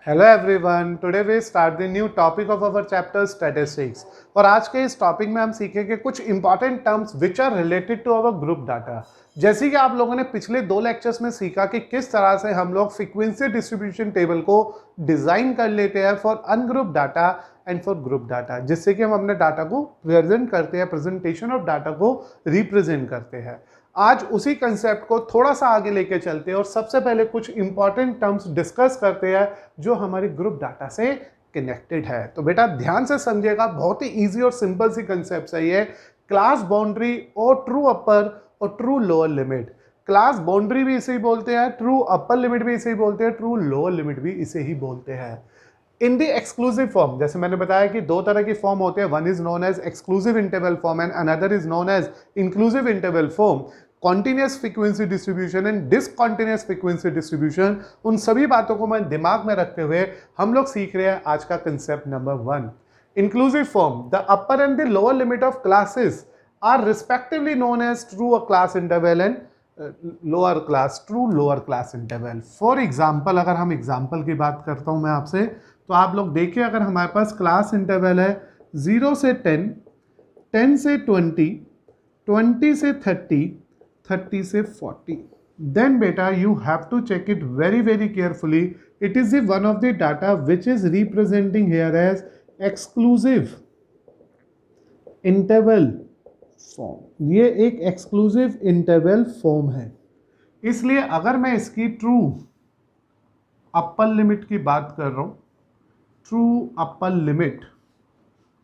Hello everyone, today we start the new topic of our chapter statistics. और आज के इस टॉपिक में हम सीखेंगे कुछ important terms which are related to our group data. जैसे कि आप लोगों ने पिछले 2 लेक्चर्स में सीखा कि किस तरह से हम लोग फ्रीक्वेंसी डिस्ट्रीब्यूशन टेबल को डिजाइन कर लेते हैं for ungroup data and for group data, जिससे कि हम अपने डाटा को प्रेजेंट करते हैं, प्रेजेंटेशन ऑफ डाटा को रिप्रेजेंट करते हैं। आज उसी कंसेप्ट को थोड़ा सा आगे लेके चलते हैं और सबसे पहले कुछ इंपॉर्टेंट टर्म्स डिस्कस करते हैं जो हमारे ग्रुप डाटा से कनेक्टेड है। तो बेटा ध्यान से समझिएगा, बहुत ही इजी और सिंपल सी कंसेप्ट है ये। क्लास बाउंड्री और ट्रू अपर और true lower limit. Class boundary भी इसे ही बोलते हैं, ट्रू अपर लिमिट भी इसे ही बोलते हैं, ट्रू लोअर लिमिट भी इसे ही बोलते हैं। इन द एक्सक्लूसिव फॉर्म, जैसे मैंने बताया कि 2 तरह की फॉर्म होते हैं, one is known as exclusive interval form and another is known as inclusive interval form. Continuous frequency distribution and discontinuous frequency distribution, उन सभी बातों को मैं दिमाग में रखते हुए हम लोग सीख रहे हैं आज का concept number 1, inclusive form. The upper and the lower limit of classes are respectively known as true class interval and lower class, true lower class interval. For example, अगर हम एग्जाम्पल की बात करता हूं मैं आपसे, तो आप लोग देखिए, अगर हमारे पास क्लास इंटरवल है 0 से 10, 10 से 20, 20 से 30, 30 से 40, then beta you have to check it very carefully. It is the one of the data which is representing here as exclusive interval form। ये एक exclusive interval form है, इसलिए अगर मैं इसकी ट्रू अपर लिमिट की बात कर रहा हूं, ट्रू अपर लिमिट,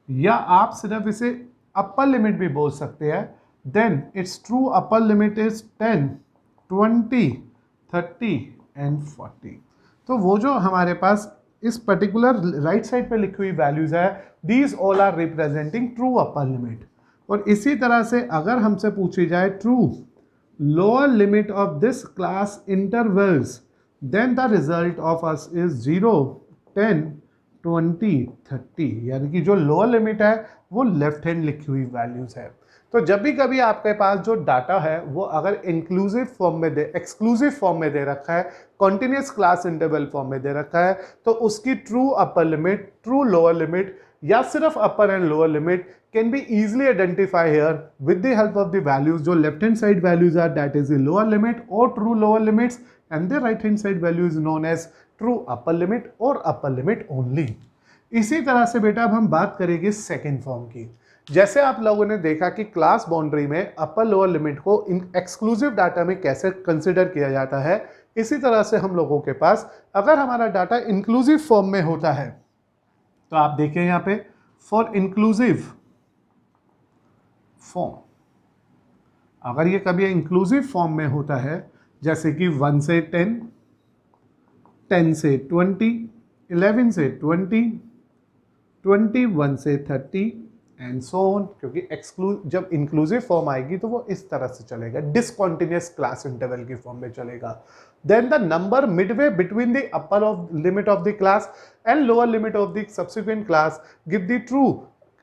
या आप सिर्फ इसे अपर लिमिट भी बोल सकते हैं, then its true upper limit is 10, 20, 30 and 40। तो वो जो हमारे पास इस पर्टिकुलर राइट साइड पे लिखी हुई वैल्यूज है, these all are representing true upper limit. और इसी तरह से अगर हमसे पूछी जाए true lower limit of this class intervals, then the result of us is 0, 10, 20, 30, यानी कि जो लोअर लिमिट है वो लेफ्ट हैंड लिखी हुई वैल्यूज है। तो जब भी कभी आपके पास जो डाटा है वो अगर इंक्लूसिव फॉर्म में दे, एक्सक्लूसिव फॉर्म में दे रखा है, कॉन्टिन्यूस क्लास इंटरवल फॉर्म में दे रखा है, तो उसकी true upper limit, true lower limit या सिर्फ upper and lower limit can be easily identify here with the help of the values. जो left hand side values are that is the lower limit और true lower limits, and the right hand side value is known as true upper limit और upper limit only. इसी तरह से बेटा अब हम बात करेंगे सेकेंड फॉर्म की। जैसे आप लोगों ने देखा कि क्लास बाउंड्री में अपर लोअर लिमिट को एक्सक्लूसिव डाटा में कैसे कंसिडर किया जाता है, इसी तरह से हम लोगों के पास अगर हमारा डाटा इंक्लूसिव फॉर्म में होता है, तो आप देखिए यहां पे फॉर इंक्लूसिव फॉर्म, अगर ये कभी इंक्लूसिव फॉर्म में होता है, जैसे कि 1 से 10, 10 से 20, 11 से 20, 21 से 30 एंड सो ऑन, क्योंकि जब इंक्लूसिव फॉर्म आएगी तो वो इस तरह से चलेगा, डिसकॉन्टिन्यूस क्लास इंटरवल की फॉर्म में चलेगा। Then the number midway between the upper of limit of the class and lower limit of the subsequent class give the true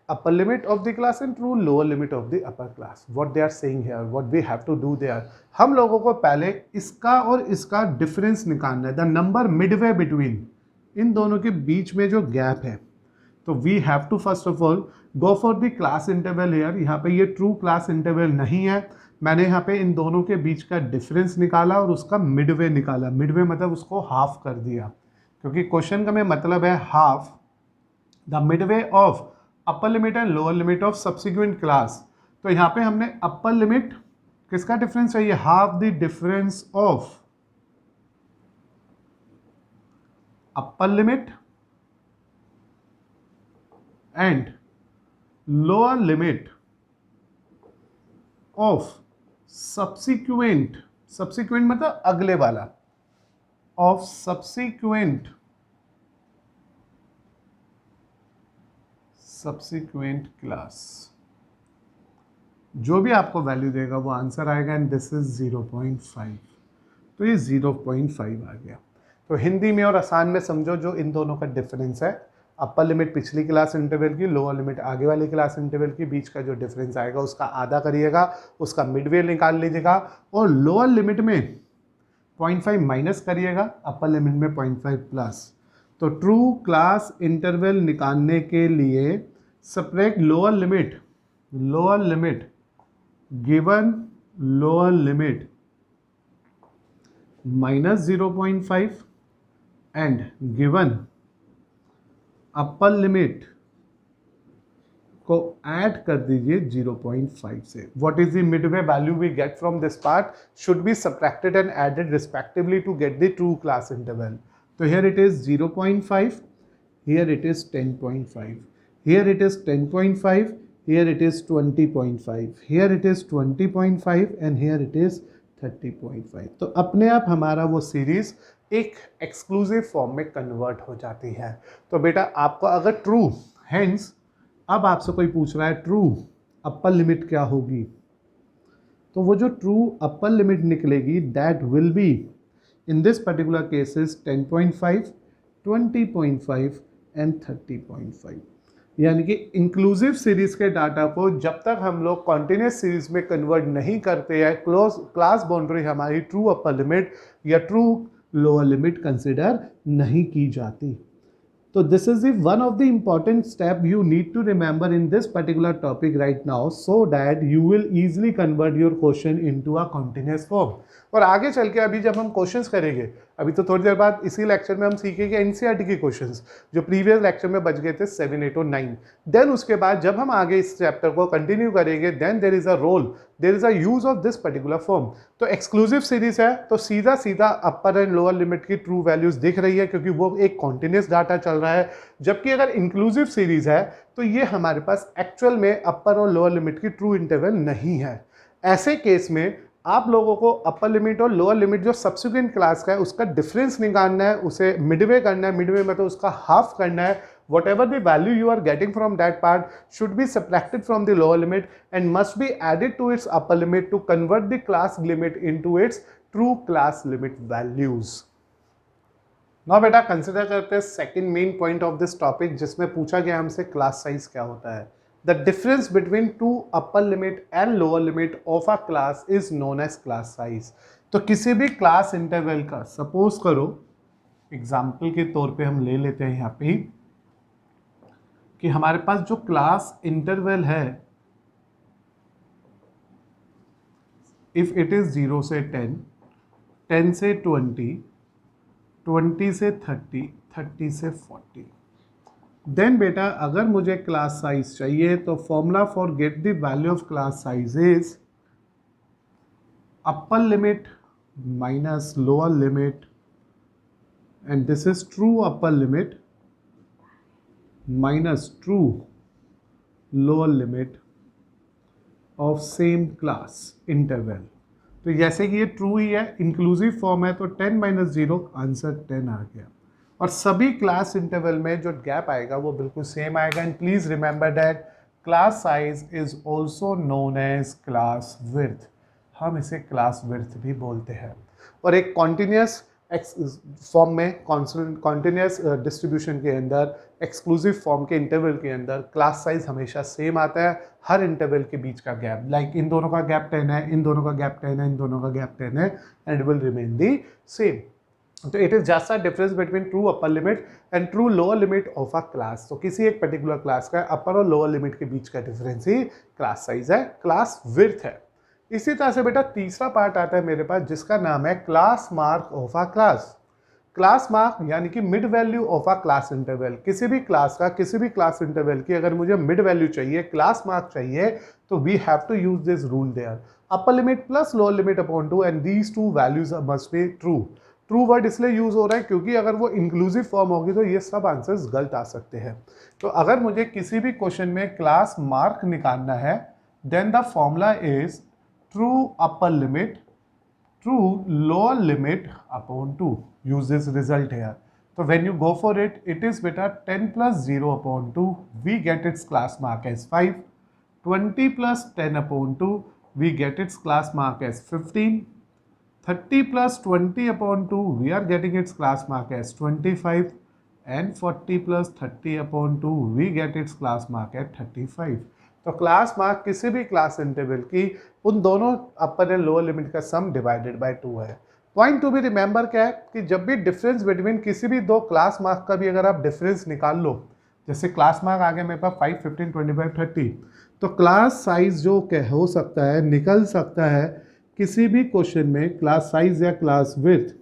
upper limit of the class and true lower limit of the upper class. What they are saying here, what we have to do there, हम लोगों को पहले इसका और इसका difference निकालना है, the number midway between, इन दोनों के बीच में जो गैप है। तो we have to first of all go for the class interval here. यहाँ पे ये ट्रू क्लास इंटरवल नहीं है, मैंने यहाँ पे इन दोनों के बीच का डिफरेंस निकाला और उसका मिडवे निकाला। मिडवे मतलब उसको हाफ कर दिया, क्योंकि क्वेश्चन का में मतलब है half the Midway of upper limit and lower limit of subsequent class. तो यहाँ पे हमने अपर लिमिट किसका डिफरेंस चाहिए, half the difference of upper limit and lower limit of subsequent, subsequent मतलब अगले वाला, ऑफ सब्सिक्वेंट क्लास। जो भी आपको वैल्यू देगा वो आंसर आएगा, एंड दिस इज 0.5। तो ये 0.5 आ गया। तो हिंदी में और आसान में समझो, जो इन दोनों का डिफरेंस है, अपर लिमिट पिछली क्लास इंटरवल की, लोअर लिमिट आगे वाली क्लास इंटरवल की, बीच का जो डिफरेंस आएगा उसका आधा करिएगा, उसका मिडवे निकाल लीजिएगा, और लोअर लिमिट में 0.5 माइनस करिएगा, अपर लिमिट में 0.5 प्लस। तो ट्रू क्लास इंटरवल निकालने के लिए subtract lower limit given lower limit minus 0.5 and given upper limit को ऐड कर दीजिए 0.5 से. What is the midway value we get from this part should be subtracted and added respectively to get the true class interval. तो here it is 0.5, here it is 10.5, here it is 10.5, here it is 20.5, here it is 20.5 and here it is 30.5. तो अपने आप हमारा वो series एक exclusive form में convert हो जाती है. तो बेटा आपको अगर ट्रू, हेंस अब आपसे कोई पूछ रहा है ट्रू अपर लिमिट क्या होगी, तो वो जो ट्रू अपर लिमिट निकलेगी that will be in this particular cases 10.5, 20.5 and 30.5. यानी कि इंक्लूसिव सीरीज के डाटा को जब तक हम लोग कॉन्टिन्यूस सीरीज में कन्वर्ट नहीं करते हैं, क्लास बाउंड्री हमारी ट्रू अपर लिमिट या ट्रू लोअर लिमिट कंसिडर नहीं की जाती. तो this is the one of the important step you need to remember in this particular topic right now, so that you will easily convert your question into a continuous form. और आगे चल के अभी जब हम क्वेश्चंस करेंगे, अभी तो थोड़ी देर बाद इसी लेक्चर में हम सीखेंगे एनसीईआरटी के क्वेश्चंस जो प्रीवियस लेक्चर में बच गए थे 7, 8 और 9. देन उसके बाद जब हम आगे इस चैप्टर को कंटिन्यू करेंगे then there is a role, there is a use of this particular form. तो एक्सक्लूसिव सीरीज है तो सीधा सीधा अपर एंड लोअर लिमिट की ट्रू वैल्यूज दिख रही है क्योंकि वो एक कॉन्टिन्यूस डाटा चल रहा है. जबकि अगर इंक्लूसिव सीरीज है तो ये हमारे पास एक्चुअल में अपर और लोअर लिमिट की ट्रू इंटरवल नहीं है. ऐसे केस में आप लोगों को अपर लिमिट और लोअर लिमिट जो सब्सिक्वेंट क्लास का है उसका डिफरेंस निकालना है, उसे मिडवे करना है, मिडवे मतलब उसका हाफ करना है. whatever the value you are getting from that part should be subtracted from the lower limit and must be added to its upper limit to convert the class limit into its true class limit values. Now बेटा consider करते हैं second main point of this topic जिसमें पूछा गया हमसे class size क्या होता है. The difference between two upper limit and lower limit of a class is known as class size. तो किसी भी क्लास इंटरवल का सपोज करो, एग्जाम्पल के तौर पे हम ले लेते हैं यहाँ पे कि हमारे पास जो क्लास इंटरवल है इफ इट इज 0 से 10, 10 से 20, 20 से 30, 30 से 40. देन बेटा अगर मुझे क्लास साइज चाहिए तो formula for get the value of class size is upper limit minus lower limit and this is true upper limit minus true lower limit of same class interval. तो जैसे कि ये true ही है, inclusive form है, तो 10 minus 0 answer 10 आ गया. और सभी क्लास इंटरवल में जो गैप आएगा वो बिल्कुल सेम आएगा. And please remember that class size is also known as class width. हम इसे क्लास विड्थ भी बोलते हैं. और एक कॉन्टिन्यूस फॉर्म में, कॉन्टिन्यूस डिस्ट्रीब्यूशन के अंदर, एक्सक्लूसिव फॉर्म के इंटरवल के अंदर क्लास साइज हमेशा सेम आता है. हर इंटरवल के बीच का गैप, लाइक इन दोनों का गैप 10 है, इन दोनों का गैप 10 है, इन दोनों का गैप 10 है, and it will remain the same. तो it is just a difference between true upper limit and true lower limit of a class. तो किसी एक पर्टिकुलर क्लास का अपर और लोअर लिमिट के बीच का डिफरेंस ही क्लास साइज है, क्लास विड्थ है. इसी तरह से बेटा तीसरा पार्ट आता है मेरे पास जिसका नाम है class mark of a class. Class mark यानी कि mid value of a class interval. किसी भी क्लास का, किसी भी क्लास इंटरवल की अगर मुझे मिड वैल्यू चाहिए, क्लास मार्क चाहिए, तो we have to use this rule there, upper limit plus lower limit upon 2 and these two values must be true. True word इसलिए यूज हो रहा है क्योंकि अगर वो इंक्लूसिव फॉर्म होगी तो ये सब आंसर्स गलत आ सकते हैं. तो अगर मुझे किसी भी क्वेश्चन में क्लास मार्क निकालना है then the formula is true upper limit, true lower limit upon 2. Use this result here. So when you go for it, it is beta 10 plus 0 upon 2, we get its class mark as 5. 20 plus 10 upon 2, we get its class mark as 15. 30 plus 20 upon 2, we are getting its class mark as 25. And 40 plus 30 upon 2, we get its class mark at 35. तो class mark किसी भी class interval की उन दोनों अपर and lower limit का सम divided by 2 है. Point to be remember क्या है कि जब भी डिफरेंस बिटवीन किसी भी दो क्लास मार्क का भी अगर आप डिफरेंस निकाल लो, जैसे क्लास मार्क आ गया मेरे पास 5, 15, 25, 30, तो क्लास साइज जो हो सकता है, निकल सकता है किसी भी क्वेश्चन में क्लास साइज या class width,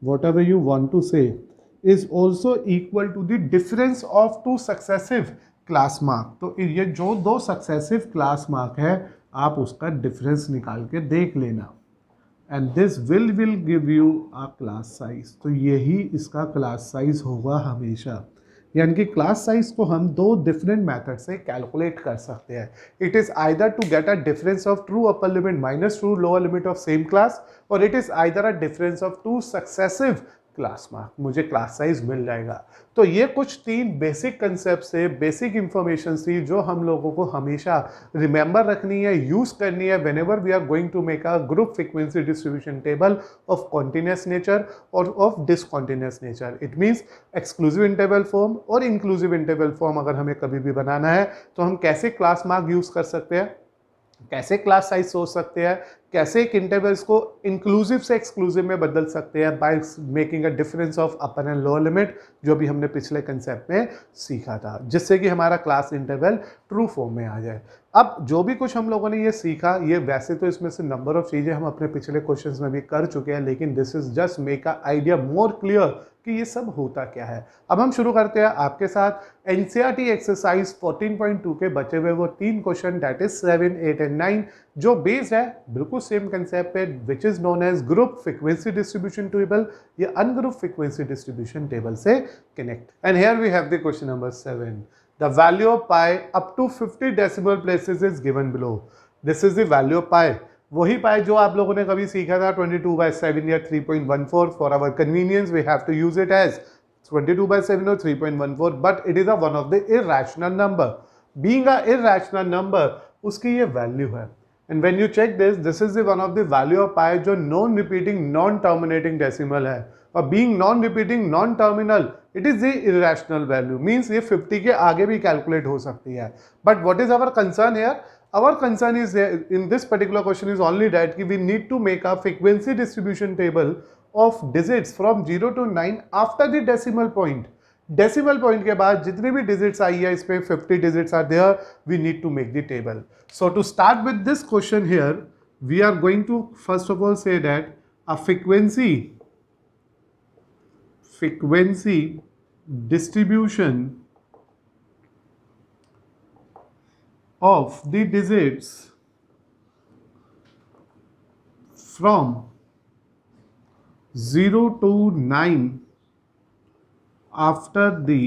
whatever you want to say, is also equal to the difference of two successive class mark. तो ये जो दो successive class mark है, आप उसका difference निकाल के देख लेना, and this will give you a class size. तो यही इसका class size होगा हमेशा, यानी कि क्लास साइज को हम दो डिफरेंट मेथड से कैलकुलेट कर सकते हैं. It is either to get a difference of true upper limit minus true lower limit of same class, और it is either a difference of two successive class mark. मुझे class size मिल जाएगा. तो ये कुछ तीन बेसिक कंसेप्ट से basic information थी जो हम लोगों को हमेशा रिमेंबर रखनी है, यूज करनी है whenever we are going to make a group frequency distribution table of continuous nature और of discontinuous nature. It means exclusive interval form और इंक्लूसिव इंटरवल फॉर्म अगर हमें कभी भी बनाना है तो हम कैसे क्लास मार्क यूज कर सकते हैं, कैसे क्लास साइज सोच सकते हैं, कैसे एक इंटरवल्स को इंक्लूसिव से एक्सक्लूसिव में बदल सकते हैं by making a difference of upper and lower limit, जो भी हमने पिछले कंसेप्ट में सीखा था, जिससे कि हमारा क्लास इंटरवल ट्रू फॉर्म में आ जाए. अब जो भी कुछ हम लोगों ने ये सीखा, ये वैसे तो इसमें से नंबर ऑफ चीज़ें हम अपने पिछले क्वेश्चंस में भी कर चुके हैं, लेकिन this is just make a idea more clear कि ये सब होता क्या है. अब हम शुरू करते हैं आपके साथ एनसीईआरटी एक्सरसाइज 14.2 के बचे हुए वो तीन क्वेश्चन, दैट इज 7, 8 एंड 9, जो बेस्ड है बिल्कुल सेम कंसेप्ट पे, which is known as group frequency distribution table या अनग्रुप फ्रीक्वेंसी डिस्ट्रीब्यूशन टेबल से connect. And here we have the question number 7. The value of pi up to 50 decimal places is given below. This is the value of pi. वही पाई जो आप लोगों ने कभी सीखा था 22/7 या 3.14. For our convenience we have to use it as 22/7 or 3.14, but it is a one of the irrational number. Being a irrational number, उसकी ये value है. And when you check this, this is the one of the value of pi जो non-repeating, non-terminating decimal है. और being non-repeating, non-terminal, it is the irrational value. Means ये 50 के आगे भी calculate हो सकती है. But what is our concern here? Our concern is in this particular question is only that we need to make a frequency distribution table of digits from 0 to 9 after the decimal point. Decimal point के बाद जितने भी digits आई है इसमें 50 digits are there, we need to make the table. So to start with this question here, we are going to first of all say that a frequency distribution of the digits from 0 to 9 after the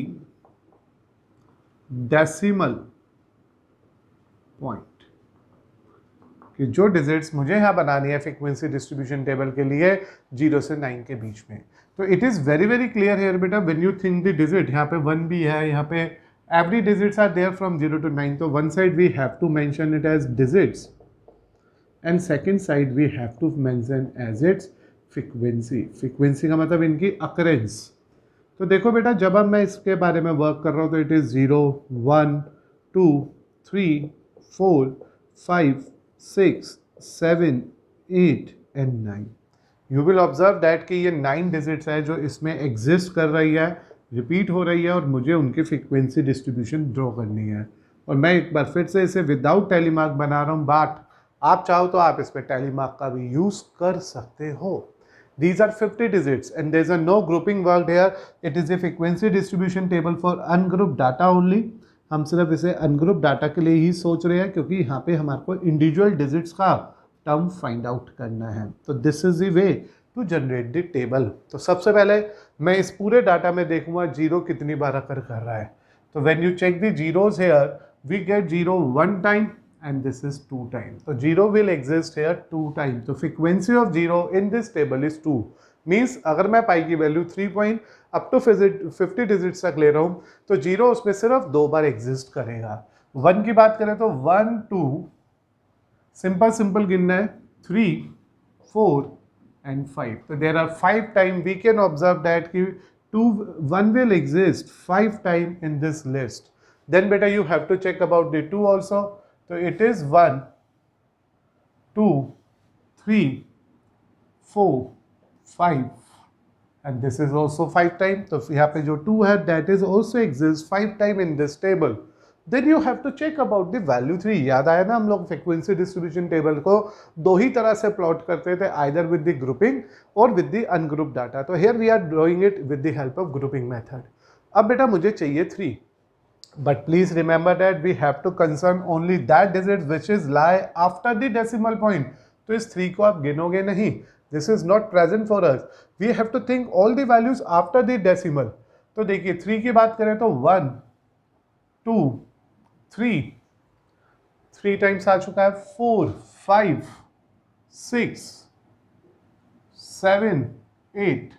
decimal point. कि जो digits मुझे यहाँ बनानी है frequency distribution table के लिए 0 से 9 के बीच में. तो it is very very clear here बेटा, when you think the digit, यहाँ पे 1 भी है, यहाँ पे every digits are there from 0 to 9. तो one side we have to mention it as digits and second side we have to mention as its frequency. Frequency का मतलब इनकी अकरेंस. तो देखो बेटा, जब अब मैं इसके बारे में वर्क कर रहा हूँ तो it is 0, 1, 2, 3, 4, 5, 6, 7, 8 and 9. You will observe that कि ये 9 डिजिट्स है जो इसमें एग्जिस्ट कर रही है, रिपीट हो रही है, और मुझे उनकी फ्रीक्वेंसी डिस्ट्रीब्यूशन ड्रॉ करनी है. और मैं एक बार फिर से इसे विदाउट टैली मार्क बना रहा हूँ, बट आप चाहो तो आप इस पर टैली मार्क का भी यूज़ कर सकते हो. These are 50 digits and there is a no grouping worked here. It is a frequency distribution table for ungrouped data only. हम सिर्फ इसे अनग्रुप डाटा के लिए ही सोच रहे हैं क्योंकि यहाँ पे हमारे को इंडिविजुअल डिजिट्स का टर्म फाइंड आउट करना है. तो this is the way to generate the table. तो सबसे पहले मैं इस पूरे डाटा में देखूंगा जीरो कितनी बार अकर कर रहा है. तो when you check the zeros here we get 0 1 time and this is 2 times. So 0 will exist here 2 times. So frequency of 0 in this table is 2. Means अगर मैं पाई की value 3 point up to 50 digits तक ले रहा हूँ तो 0 उसमें सिर्फ 2 बार एग्जिस्ट करेगा. 1 की बात करें तो 1 2 सिंपल गिनना है, 3 4 and 5. तो there are 5 time. We can observe that कि 1 will exist 5 time in this list. Then बेटा you have to check about the 2 also. तो it is 1 2 3 4 5 and this is also 5 time, तो यहाँ पे जो 2 है that is also exists 5 time in this table. Then you have to check about the value 3. याद आया ना, हम लोग फ्रीक्वेंसी डिस्ट्रीब्यूशन टेबल को दो ही तरह से प्लॉट करते थे, आइदर विद द ग्रुपिंग और विद द अनग्रुप डाटा. तो here we are drawing it with the help of grouping method. अब बेटा मुझे चाहिए 3, but please remember that we have to concern only that digit which is lie after the decimal point. तो इस 3 को आप गिनोगे नहीं. This is not present for us. We have to think all the values after the decimal. तो देखिए 3 की बात करें तो 1 2 3 टाइम्स आ चुका है, 4 5 6 7 8.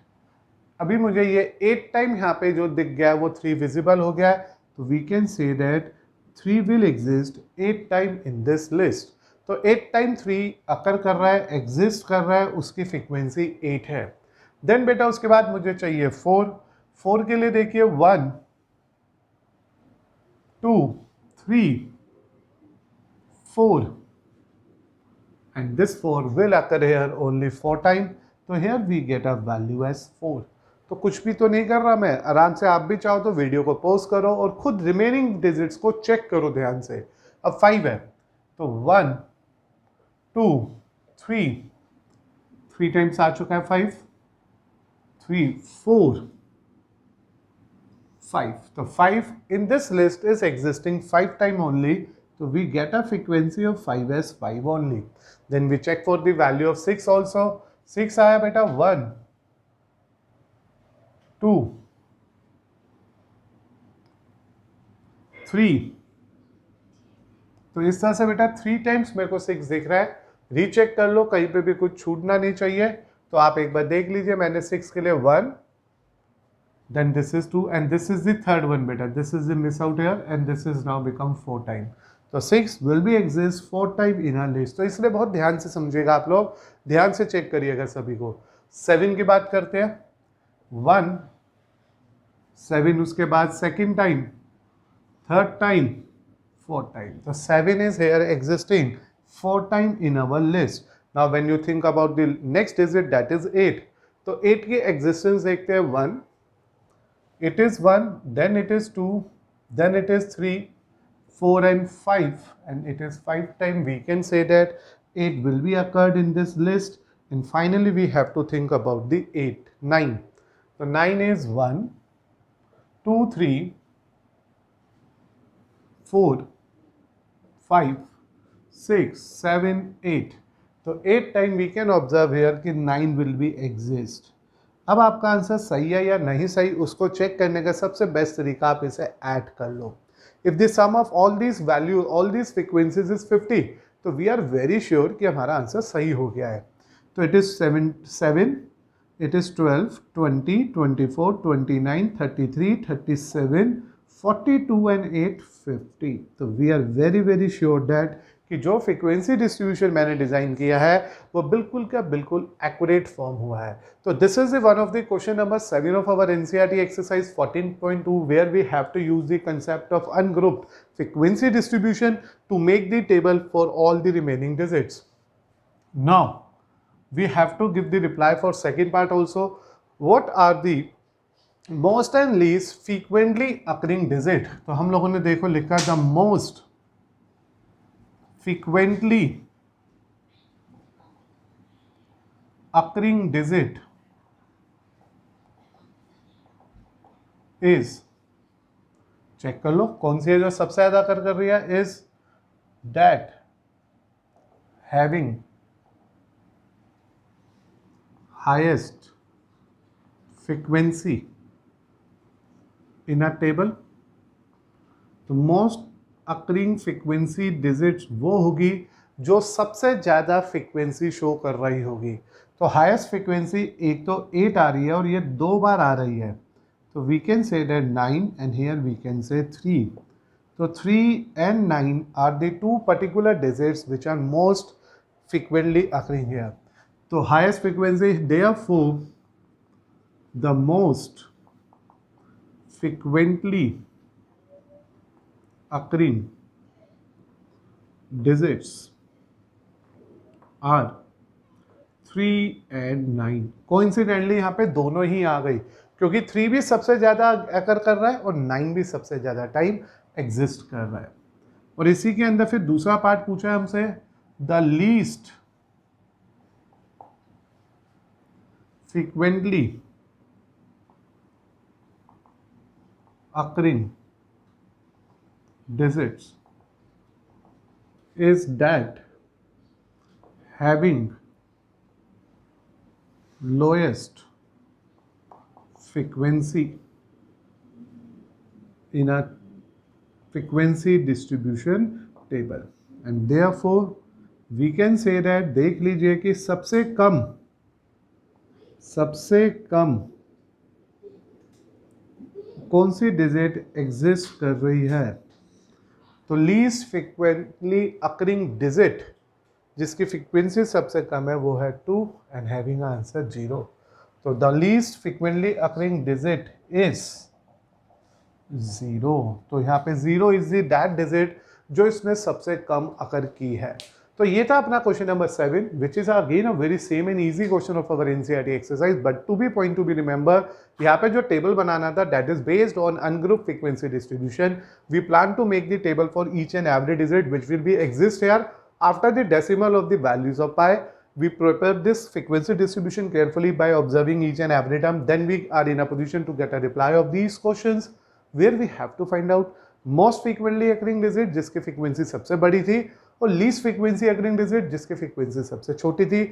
अभी मुझे ये 8 टाइम यहाँ पे जो दिख गया है वो 3 विजिबल हो गया है. तो we can say that 3 will exist 8 time in this list. तो 8 टाइम 3 अकर कर रहा है, एग्जिस्ट कर रहा है, उसकी फ्रीक्वेंसी 8 है. देन बेटा उसके बाद मुझे चाहिए 4 के लिए देखिए 1 2 3 4 and this 4 will occur here only 4 time. तो here we get a value as 4. तो कुछ भी तो नहीं कर रहा मैं, आराम से आप भी चाहो तो वीडियो को पॉज करो और खुद रिमेनिंग डिजिट्स को चेक करो ध्यान से. अब 5 है तो 1 2 3 टाइम्स आ चुका है 5 3 4 5. तो 5 in this list is existing 5 time only. So we get a frequency of 5 as 5 only. Then we check for the value of 6 also. 6 आया बेटा 1 2 3. तो इस तरह से बेटा 3 टाइम्स मेरे को 6 दिख रहा है. रीचेक कर लो, कहीं पे भी कुछ छूटना नहीं चाहिए. तो आप एक बार देख लीजिए, मैंने 6 के लिए 1, then this is 2 and this is the third one beta. This is the miss out here and this is now become 4 time. तो 6 will be exist 4 time in our list. तो इसलिए बहुत ध्यान से समझिएगा आप लोग, ध्यान से चेक करिएगा सभी को. 7 की बात करते हैं 1 7, उसके बाद second time, third time, fourth time. तो 7 is here existing 4 time in our list. Now when you think about the next digit that is 8. तो 8 की existence देखते हैं 1. It is 1, then it is 2, then it is 3, 4 and 5 and it is 5 time. We can say that 8 will be occurred in this list. And finally we have to think about the 9. So 9 is 1 2 3 4 5 6 7 8. तो 8 time we can observe here कि 9 will be exist. अब आपका answer सही है या नहीं सही, उसको चेक करने का सबसे बेस्ट तरीका आप इसे ऐड कर लो. If the sum of all these value all these frequencies is 50, तो वी आर वेरी श्योर कि हमारा आंसर सही हो गया है. तो it is 7, it is 12, 20, 24, 29, 33, 37, 42 and 8 50. तो we are very very sure that कि जो फ्रीक्वेंसी डिस्ट्रीब्यूशन मैंने डिजाइन किया है वो बिल्कुल का बिल्कुल एक्यूरेट फॉर्म हुआ है. तो this is one of the question number 7 of our NCERT exercise 14.2 where we have to use the concept of ungrouped frequency distribution to make the table for all the remaining digits. Now we have to give the reply for second part also. What are the most and least frequently occurring digit. तो हम लोगों ने देखो लिखा the most frequently occurring digit is, check कर लो कौन सी है जो सबसे ज्यादा कर रही है, is that having highest frequency in a table. तो मोस्ट अकरिंग फ्रीक्वेंसी डिजिट्स वो होगी जो सबसे ज़्यादा फ्रीक्वेंसी शो कर रही होगी. तो हाईएस्ट फ्रीक्वेंसी एक तो 8 आ रही है और ये 2 बार आ रही है. तो we can say that 9 and here we can say 3. तो 3 and 9 are the 2 particular digits which are most frequently occurring here. तो highest frequency therefore the most frequently occurring digits are 3 and 9। Coincidentally यहाँ पे दोनों ही आ गई, क्योंकि 3 भी सबसे ज़्यादा अकर कर रहा है और 9 भी सबसे ज़्यादा टाइम एग्जिस्ट कर रहा है। और इसी के अंदर फिर दूसरा पार्ट पूछा है हमसे, the least frequently occurring digits is that having lowest frequency in a frequency distribution table, and therefore we can say that, देख लीजिए कि सबसे कम कौन सी डिजिट एग्जिस्ट कर रही है, तो लीस्ट फ्रीक्वेंटली अकरिंग डिजिट जिसकी फ्रीक्वेंसी सबसे कम है वो है 2 एंड हैविंग आंसर 0। तो the least frequently occurring digit is 0। तो यहाँ पे 0 इज दैट डिजिट जो इसने सबसे कम अकर की है। तो ये था अपना question number 7, which is again a very same and easy question of our NCERT exercise, but to be point to be remember, यहाँ पे जो टेबल बनाना था that is based on ungroup frequency distribution. We plan to make the table for each and every digit which will be exist here after the decimal of the values of pi. We prepare this frequency distribution carefully by observing each and every term. Then we are in a position to get a reply of these questions, where we have to find out most frequently occurring digit जिसकी frequency सबसे बड़ी थी और least frequency occurring digit जिसकी frequency सबसे छोटी थी।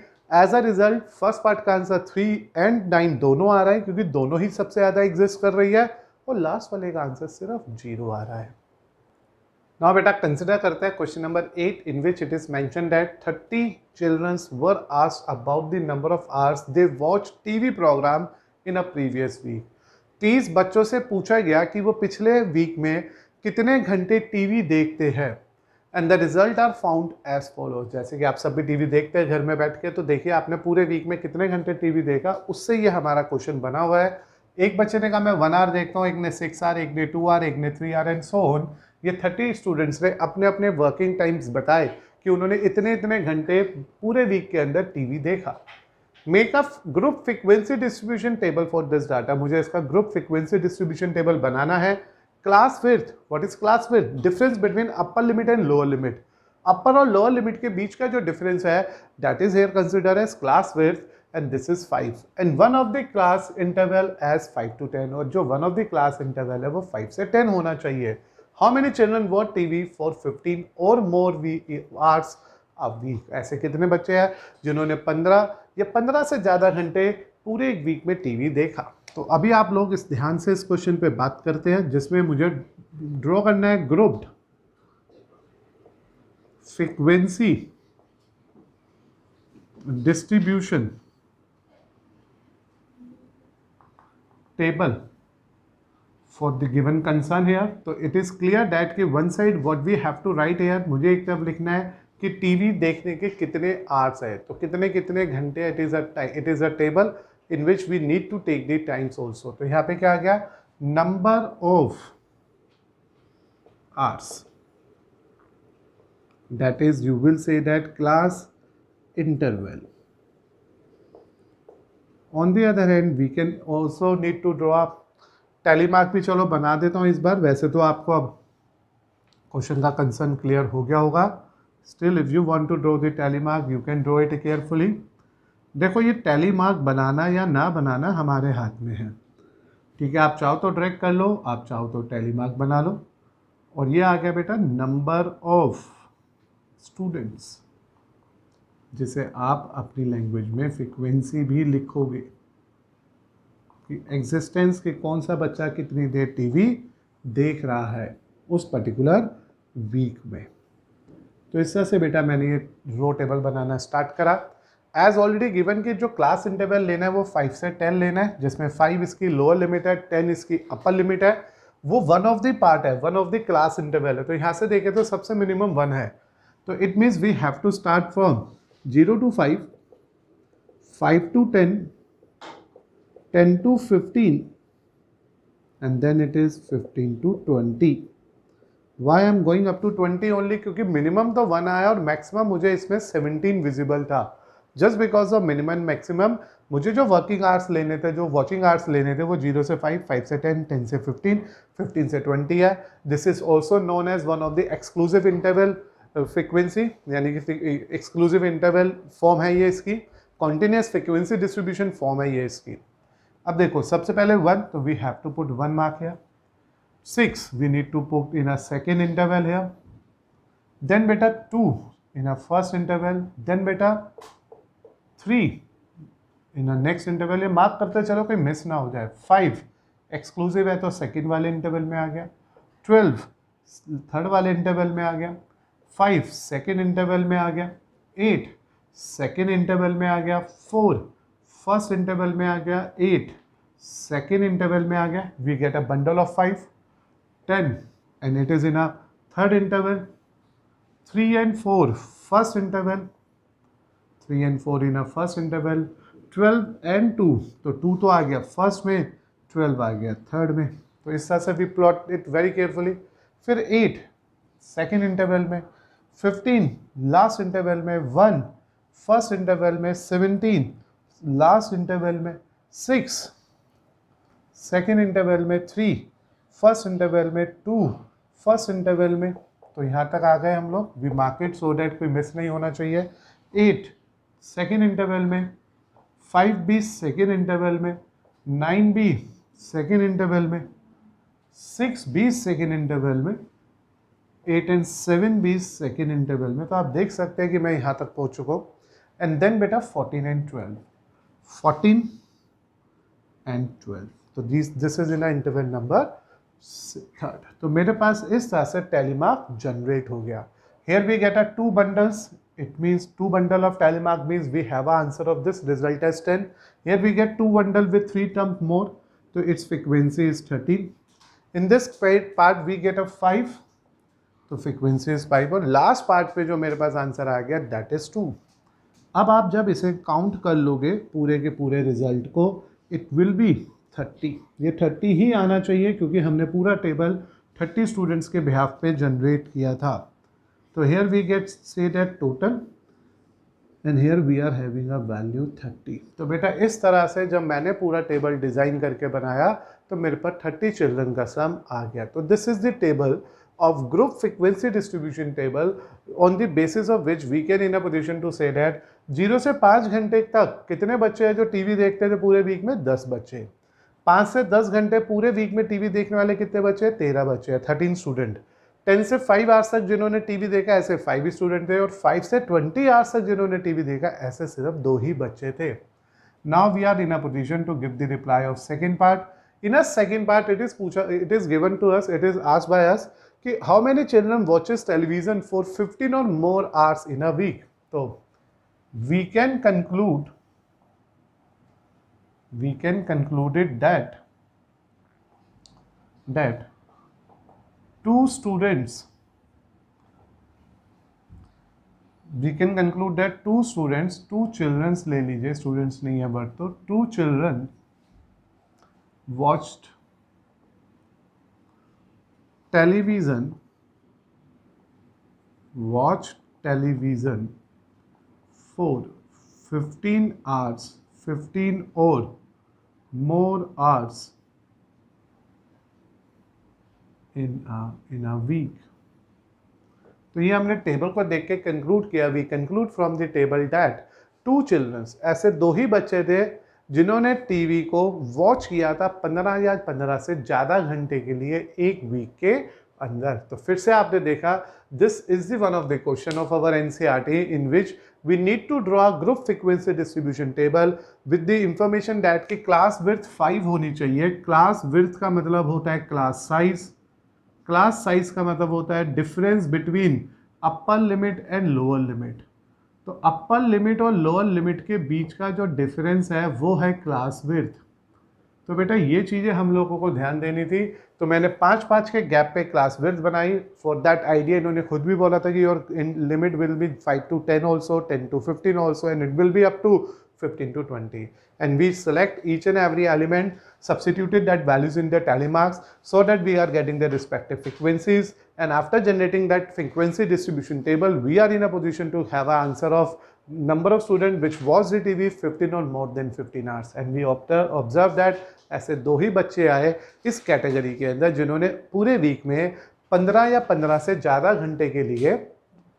As a result, first part का आंसर 3 and 9 दोनों आ रहा है, क्योंकि दोनों ही सबसे ज़्यादा एग्जिस्ट कर रही है, और लास्ट वाले का आंसर सिर्फ 0 आ रहा है। Now बेटा कंसिडर करते हैं question number 8, in which it is mentioned that 30 children were asked about the number of hours they watched TV program in a previous week। 30 बच्चों से पूछा गया कि वो पिछले वीक में कितने घंटे टीवी देखते हैं, and the result are found as follow. जैसे कि आप सब भी टीवी देखते हैं घर में बैठ के, तो देखिए आपने पूरे वीक में कितने घंटे टीवी देखा, उससे ये हमारा क्वेश्चन बना हुआ है। एक बच्चे ने कहा मैं 1 आवर देखता हूँ, एक ने 6 आवर, एक ने 2 आवर, एक ने 3 आवर एंड सो ऑन। ये 30 स्टूडेंट्स ने अपने अपने वर्किंग टाइम्स बताए कि उन्होंने इतने इतने घंटे पूरे वीक के अंदर टीवी देखा। Make a group frequency distribution table for this data. मुझे इसका ग्रुप फ्रीक्वेंसी डिस्ट्रीब्यूशन टेबल बनाना है। Class width, what is class width? Difference between upper limit and lower limit. Upper और लोअर लिमिट के बीच का जो डिफरेंस है that is here consider as class width, and this is 5 and one of the class interval as 5 to 10, और जो one of the class interval है वो 5 से 10 होना चाहिए। How many children watch TV for 15 or more hours a week? ऐसे कितने बच्चे हैं जिन्होंने 15 या 15 से ज़्यादा घंटे पूरे एक वीक में टीवी देखा। तो अभी आप लोग इस ध्यान से इस क्वेश्चन पे बात करते हैं, जिसमें मुझे ड्रॉ करना है grouped frequency distribution table for the given concern here। तो it is clear that कि one side what we have to write here, मुझे एक तरफ लिखना है कि टीवी देखने के कितने आवर्स है, तो कितने कितने घंटे। it is a table in which we need to take the times also। तो यहाँ पे क्या आ गया, number of hours, that is you will say that class interval। On the other hand, we can also need to draw tally mark भी चलो बना देता हूँ इस बार। वैसे तो आपको अब क्वेश्चन का कंसर्न क्लियर हो गया होगा। Still if you want to draw the tally mark you can draw it carefully. देखो ये टैली मार्क बनाना या ना बनाना हमारे हाथ में है, ठीक है। आप चाहो तो ड्रैग कर लो, आप चाहो तो टैली मार्क बना लो। और ये आ गया बेटा नंबर ऑफ स्टूडेंट्स, जिसे आप अपनी लैंग्वेज में फ्रीक्वेंसी भी लिखोगे कि एग्जिस्टेंस के कौन सा बच्चा कितनी देर टीवी देख रहा है उस पर्टिकुलर वीक में। तो इस तरह से बेटा मैंने ये रो टेबल बनाना स्टार्ट करा। एज ऑलरेडी गिवन कि जो क्लास इंटरवल लेना है वो 5 से 10 लेना है, जिसमें 5 इसकी लोअर लिमिट है, 10 इसकी अपर लिमिट है। वो वन ऑफ द पार्ट है, one of the class interval है। तो यहाँ से देखें तो सबसे मिनिमम 1 है, तो it means we have to start from 0 to 5, 5 to 10, 10 to 15, and then it is 15 to 20। Why I am going up to 20 only? क्योंकि मिनिमम तो 1 आया और मैक्सिमम मुझे इसमें 17 विजिबल था। Just because of minimum maximum मुझे जो वर्किंग आवर्स लेने थे, जो वॉचिंग आवर्स लेने थे, वो 0 से 5, 5 से 10, 10 से 15, 15 से 20 है. This is also known as one of the exclusive interval frequency, यानी कि एक्सक्लूसिव इंटरवल फॉर्म है ये इसकी. कॉन्टिन्यूस फ्रिक्वेंसी डिस्ट्रीब्यूशन फॉर्म है ये इसकी. अब देखो सबसे पहले 1, तो we have to put 1 mark here. 6 we need to put in a second interval here. Then बेटा 2 in a first interval. Then बेटा 3 इन नेक्स्ट इंटरवल. ये मार्क करते चलो कोई मिस ना हो जाए. 5 एक्सक्लूसिव है तो सेकंड वाले इंटरवल में आ गया. 12 थर्ड वाले इंटरवल में आ गया. 5 सेकंड इंटरवल में आ गया. 8 सेकंड इंटरवल में आ गया. 4 फर्स्ट इंटरवल में आ गया. 8 सेकंड इंटरवल में आ गया. We get a bundle of 5. 10 and it is in a third interval. 3 and 4 first interval. 3 and 4 in a first interval. 12 and 2, तो 2 तो आ गया फर्स्ट में, 12 आ गया थर्ड में. तो इस तरह से we plot it very carefully. फिर 8 सेकेंड इंटरवल में. 15 लास्ट इंटरवल में. 1 फर्स्ट इंटरवल में. 17 लास्ट इंटरवल में. 6 सेकेंड इंटरवल में. 3 फर्स्ट इंटरवल में. 2 फर्स्ट इंटरवल में. तो यहाँ तक आ गए हम लोग. We mark it so that कोई मिस नहीं होना चाहिए. 8 सेकेंड इंटरवल में. 5B सेकेंड इंटरवल में. 9B सेकेंड इंटरवल में. 6B सेकेंड इंटरवल में. 8 and 7B सेकेंड इंटरवल में. तो आप देख सकते हैं कि मैं यहाँ तक पहुँच चुका हूँ. एंड देन बेटा 14 and 12. 14 and 12. तो this is in interval number third. तो मेरे पास इस तरह से टेलीमार्क जनरेट हो गया. Here we get a 2 bundles. It means 2 bundle of telemark means we have a answer of this result as 10. Here we get 2 bundle with 3 terms more. So its frequency is 13. In this part we get a 5. तो frequency is 5. और last part पे जो मेरे पास answer आ गया that is 2. अब आप जब इसे काउंट कर लोगे पूरे के पूरे रिजल्ट को, it will be 30. ये 30 ही आना चाहिए क्योंकि हमने पूरा टेबल 30 स्टूडेंट्स के बिहाफ पे जनरेट किया था. So here we get say that total and here we are having a value 30. तो बेटा इस तरह से जब मैंने पूरा टेबल डिज़ाइन करके बनाया तो मेरे पर 30 चिल्ड्रन का सम आ गया. तो this is the table of group frequency distribution table on the basis of which we can in a position to say that 0 से 5 घंटे तक कितने बच्चे हैं जो टीवी देखते थे पूरे वीक में? 10 बच्चे. 5 से 10 घंटे पूरे वीक में टीवी देखने वाले कितने बच्चे हैं? 13 बच्चे हैं, 13 स्टूडेंट. 10 से 5 आवर्स तक जिन्होंने टीवी देखा ऐसे 5 स्टूडेंट थे. और 5 से 20 आवर्स तक जिन्होंने टीवी देखा ऐसे सिर्फ 2 ही बच्चे थे. Now we are in a position to give the reply of second part. In a second part it is given to us, it is asked by us कि how many children watches television for 15 और more hours in a week. तो we can conclude it that two students, we can conclude that two children ले लीजिए, students नहीं है but, तो 2 children watched television for 15 hours, 15 or more hours in a week. तो ये हमने table को देख के कंक्लूड किया. We conclude from the table that 2 childrens, ऐसे 2 ही बच्चे थे जिन्होंने टीवी को वॉच किया था 15 या 15 से ज़्यादा घंटे के लिए एक वीक के अंदर. तो फिर से आपने देखा this is the one of the question of our NCERT in which we need to draw group frequency distribution table with the information that की क्लास विड्थ 5 होनी चाहिए. क्लास विड्थ का मतलब होता है क्लास साइज. क्लास साइज का मतलब होता है difference between upper limit and lower limit. तो अपर लिमिट और लोअर लिमिट के बीच का जो डिफरेंस है वो है क्लास विड्थ. तो बेटा ये चीज़ें हम लोगों को ध्यान देनी थी. तो मैंने 5-5 के गैप पे क्लास विड्थ बनाई. फॉर दैट आइडिया इन्होंने खुद भी बोला था कि your limit will be 5 to 10 also, 10 to 15 also, and it will be up to 15 to 20. And we select each and every element, substituted that values in the tally marks so that we are getting the respective frequencies. And after generating that frequency distribution table, we are in a position to have an answer of number of student which watched the TV 15 or more than 15 hours and we observe that ऐसे 2 ही बच्चे आए इस category के अंदर जिन्होंने पूरे week में 15 या 15 से ज़्यादा घंटे के लिए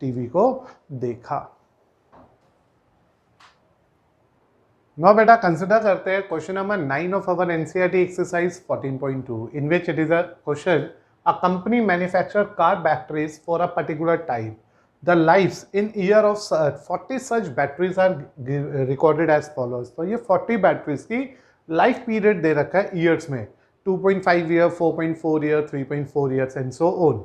टीवी को देखा। Now बेटा कंसिडर करते हैं question number 9 of our NCERT exercise 14.2 in which it is a question a company manufacture car batteries for a particular time. The lives in year of 40 such batteries are recorded as follows. तो ये 40 batteries की life period दे रखा है years में 2.5 year 4.4 year 3.4 years and so on.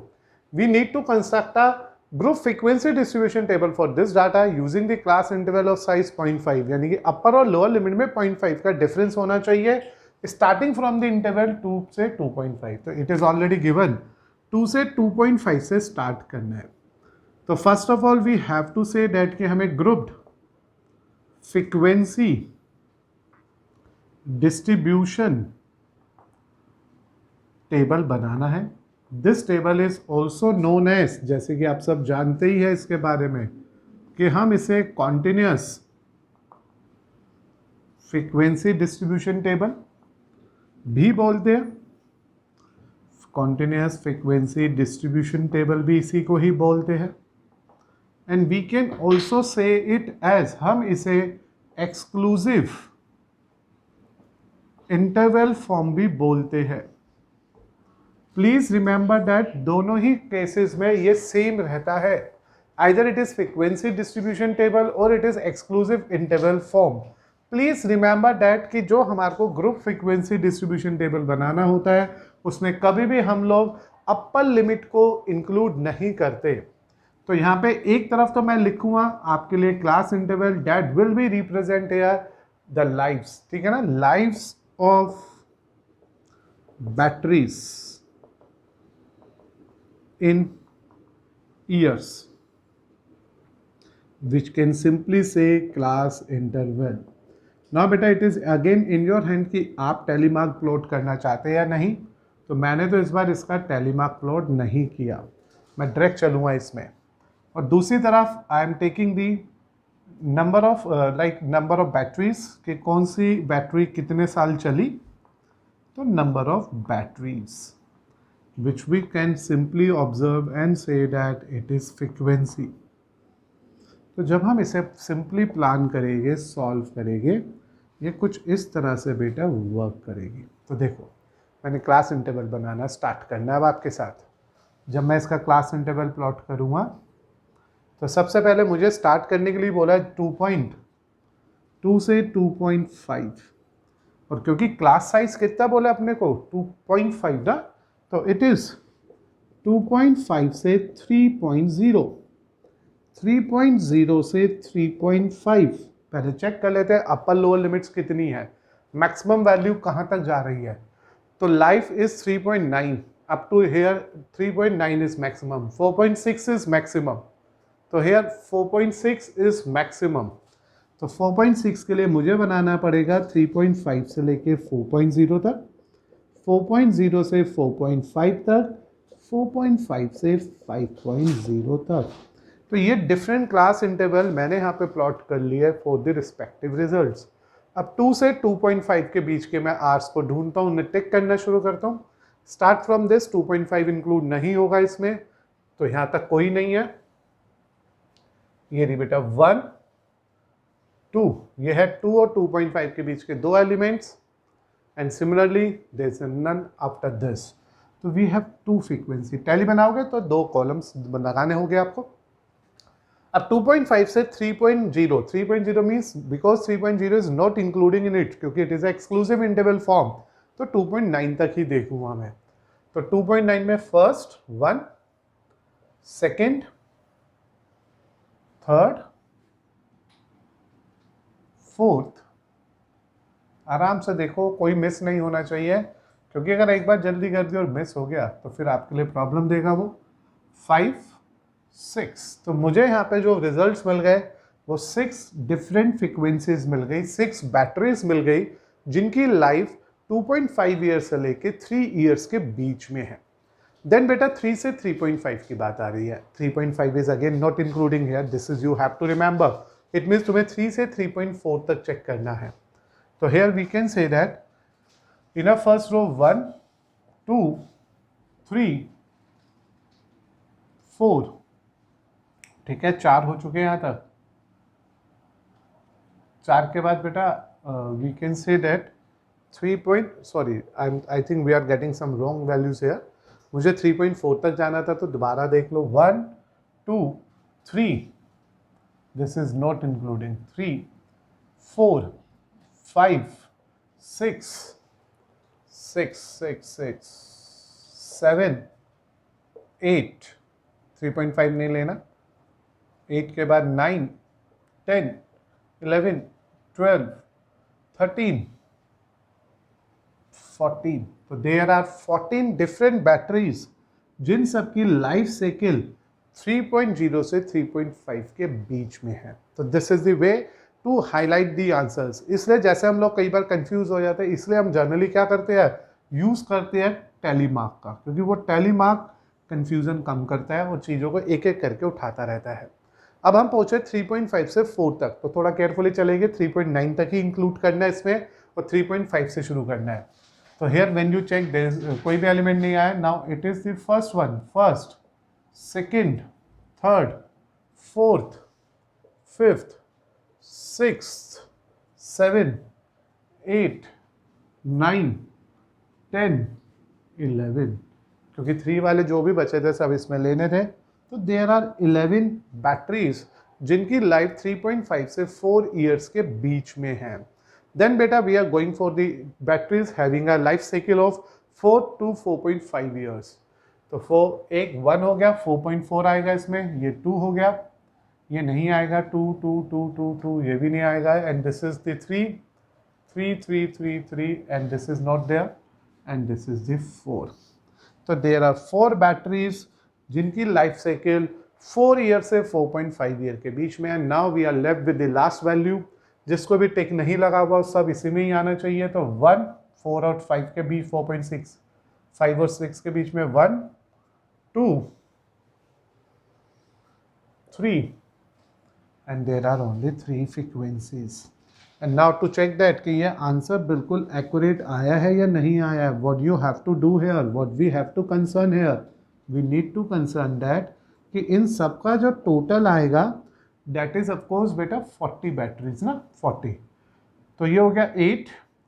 We need to construct a group frequency distribution table for this data using the class interval of size 0.5 यानी कि अपर और lower limit में 0.5 का डिफरेंस होना चाहिए स्टार्टिंग फ्रॉम द इंटरवल 2 से 2.5। तो it is already given 2 से 2.5 से स्टार्ट करना है। तो first of all we have to say that कि हमें ग्रुप्ड फ्रीक्वेंसी डिस्ट्रीब्यूशन टेबल बनाना है। This table is also known as, जैसे कि आप सब जानते ही हैं इसके बारे में कि हम इसे कॉन्टिन्यूअस फ्रीक्वेंसी डिस्ट्रीब्यूशन टेबल भी बोलते हैं। कॉन्टिन्यूअस फ्रीक्वेंसी डिस्ट्रीब्यूशन टेबल भी इसी को ही बोलते हैं। And we can also say it as, हम इसे एक्सक्लूसिव इंटरवल फॉर्म भी बोलते हैं। प्लीज रिमेंबर दैट दोनों ही केसेस में ये सेम रहता है, either it is frequency distribution table और it is exclusive interval form. Please remember that कि जो हमारे को ग्रुप फ्रीक्वेंसी डिस्ट्रीब्यूशन टेबल बनाना होता है उसमें कभी भी हम लोग अपर लिमिट को इंक्लूड नहीं करते। तो यहाँ पे एक तरफ तो मैं लिखूंगा आपके लिए class interval that will be represent here the lives, ठीक है ना, lives of batteries in years which can simply say class interval. Now बेटा it is again in your hand कि आप टेलीमार्क प्लॉट करना चाहते हैं या नहीं। तो मैंने तो इस बार इसका टेलीमार्क प्लॉट नहीं किया, मैं डायरेक्ट चलूँगा इसमें। और दूसरी तरफ I am taking the number of number of batteries कि कौन सी बैटरी कितने साल चली, तो number of batteries which we can simply observe and say that it is frequency. तो जब हम इसे सिंपली प्लान करेंगे, सॉल्व करेंगे, ये कुछ इस तरह से बेटा वर्क करेगी। तो देखो मैंने क्लास इंटरवल बनाना स्टार्ट करना है अब आपके साथ। जब मैं इसका क्लास इंटरवल प्लॉट करूँगा तो सबसे पहले मुझे स्टार्ट करने के लिए बोला है 2.2 से 2.5, और क्योंकि क्लास साइज कितना बोला अपने को 2.5 ना, तो इट इज 2.5 से 3.0, 3.0 से 3.5। पहले चेक कर लेते हैं अपर लोअर लिमिट्स कितनी है, मैक्सिमम वैल्यू कहाँ तक जा रही है। तो life is 3.9 up to here 3.9 is maximum, 4.6 is maximum. तो हेयर 4.6 इज मैक्सिमम। तो 4.6 के लिए मुझे बनाना पड़ेगा 3.5 से लेके 4.0 तक, 4.0 से 4.5 तक, 4.5 से 5.0 तक। तो ये डिफरेंट क्लास इंटरवल मैंने यहाँ पे प्लॉट कर लिया है फॉर द रिस्पेक्टिव रिजल्ट्स। अब 2 से 2.5 के बीच के मैं आर्स को ढूंढता हूँ, उन्हें टिक करना शुरू करता हूँ। स्टार्ट फ्रॉम दिस 2.5 इंक्लूड नहीं होगा इसमें, तो यहाँ तक कोई नहीं है। ये रही बेटा 1 2, ये है 2 और 2.5 के बीच के दो elements, and similarly there is none after this. तो we have 2 frequency। टैली बनाओगे तो 2 कॉलम्स लगाने होंगे आपको। अब 2.5 से 3.0, 3.0 means because 3.0 is not including in it, क्योंकि it is exclusive interval form, तो 2.9 तक ही देखूंगा मैं। तो 2.9 में फर्स्ट 1, सेकेंड, थर्ड, फोर्थ, आराम से देखो कोई मिस नहीं होना चाहिए, क्योंकि अगर एक बार जल्दी कर दी और मिस हो गया तो फिर आपके लिए प्रॉब्लम देगा वो। 5, 6, तो मुझे यहाँ पे जो रिजल्ट्स मिल गए वो 6 डिफरेंट फ्रीक्वेंसीज मिल गई, 6 बैटरीज मिल गई जिनकी लाइफ 2.5 ईयर्स से लेके 3 ईयर्स के बीच में है। देन बेटा 3 से 3.5 की बात आ रही है। 3.5 is again not including here, this is you have to remember it means तुम्हें 3 से 3.4 तक चेक करना है। तो here we can say that in a first row 1 2 3 4, ठीक है, 4 हो चुके हैं यहाँ तक। 4 के बाद बेटा we can say that 3 I think we are getting some wrong values here. मुझे 3.4 तक जाना था, तो दोबारा देख लो 1 2 3, दिस इज नॉट इंक्लूडिंग 3 4 5 6 6 6 6 7 8, 3.5 नहीं लेना, 8 के बाद 9 10 11 12 13 14। तो देयर आर 14 डिफरेंट बैटरीज जिन सब की लाइफ साइकिल 3.0 से 3.5 के बीच में है। तो this is the way to highlight the answers. इसलिए जैसे हम लोग कई बार कंफ्यूज हो जाते हैं, इसलिए हम जनरली क्या करते हैं, यूज करते हैं टैली मार्क का, क्योंकि वो टैली मार्क कंफ्यूजन कम करता है और चीज़ों को एक एक करके उठाता रहता है। अब हम पहुंचे 3.5 से 4 तक, तो थोड़ा केयरफुली चलेंगे। 3.9 तक ही इंक्लूड करना है इसमें और 3.5 से शुरू करना है। तो हेयर व्हेन यू चेक कोई भी एलिमेंट नहीं आया, now it is the first one, first second third fourth fifth sixth 7 8 9 10 11, क्योंकि 3 वाले जो भी बचे थे सब इसमें लेने थे। तो देयर आर 11 बैटरीज जिनकी लाइफ 3.5 से 4 ईयर्स के बीच में है। देन बेटा we are going for the batteries having a life cycle of 4 to 4.5 years. तो 4 एक 1 हो गया, 4.4 आएगा इसमें, ये 2 हो गया, ये नहीं आएगा 2 2 2 2 2, ये भी नहीं आएगा, and this is the 3 3 3 3 3 and this is not there and this is the 4। तो देयर आर 4 बैटरीज जिनकी लाइफ साइकिल 4 ईयर से 4.5 ईयर के बीच में है। Now we are left with the last value, जिसको भी टिक नहीं लगा हुआ सब इसी में ही आना चाहिए। तो 1 4 और 5 के बीच 4.6, 5 और 6 के बीच में 1 2 3 and there are only 3 frequencies. And now to check that कि ये आंसर बिल्कुल एक्यूरेट आया है या नहीं आया है, what you have to do here, what we have to concern here, we need to concern that कि इन सब का जो टोटल आएगा दैट इज ऑफकोर्स बेटा 40 बैटरीज ना, 40। तो ये हो गया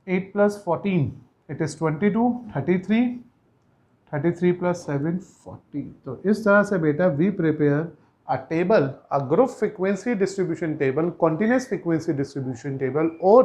8 प्लस 14 इट इज 22, 33 प्लस 7 40। तो इस तरह से बेटा we prepare a table, a group frequency distribution table, continuous frequency distribution table or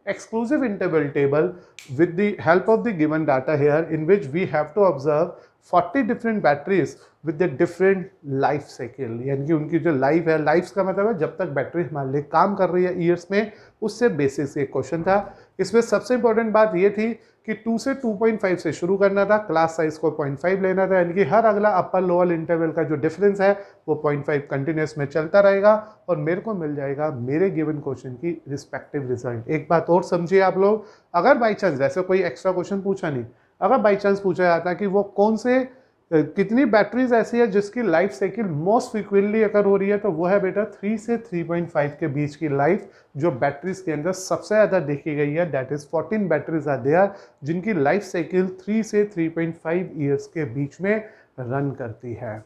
exclusive interval table with the help of the given data here, in which we have to observe 40 different batteries with the different life cycle। यानी कि उनकी जो life है, life का मतलब है जब तक बैटरी हमारे लिए काम कर रही है ईयर्स में, उससे बेसिस एक क्वेश्चन था। इसमें सबसे इंपॉर्टेंट बात ये थी कि 2 से 2.5 से शुरू करना था, क्लास साइज को 0.5 लेना था, यानी कि हर अगला अपर लोअर इंटरवल का जो डिफरेंस है वो 0.5 कंटिन्यूस में चलता रहेगा और मेरे को मिल जाएगा मेरे गिवन क्वेश्चन की रिस्पेक्टिव रिजल्ट। एक बात और समझिए आप लोग, अगर बाई चांस वैसे कोई एक्स्ट्रा क्वेश्चन पूछा नहीं, अगर बाई चांस पूछा जाता कि वो कौन से कितनी बैटरीज ऐसी है जिसकी लाइफ साइकिल मोस्ट फ्रीक्वेंटली अगर हो रही है, तो वो है बेटा 3 से 3.5 के बीच की लाइफ जो बैटरीज के अंदर सबसे ज़्यादा देखी गई है, that is 14 batteries are there जिनकी लाइफ साइकिल 3 से 3.5 ईयर्स के बीच में रन करती है।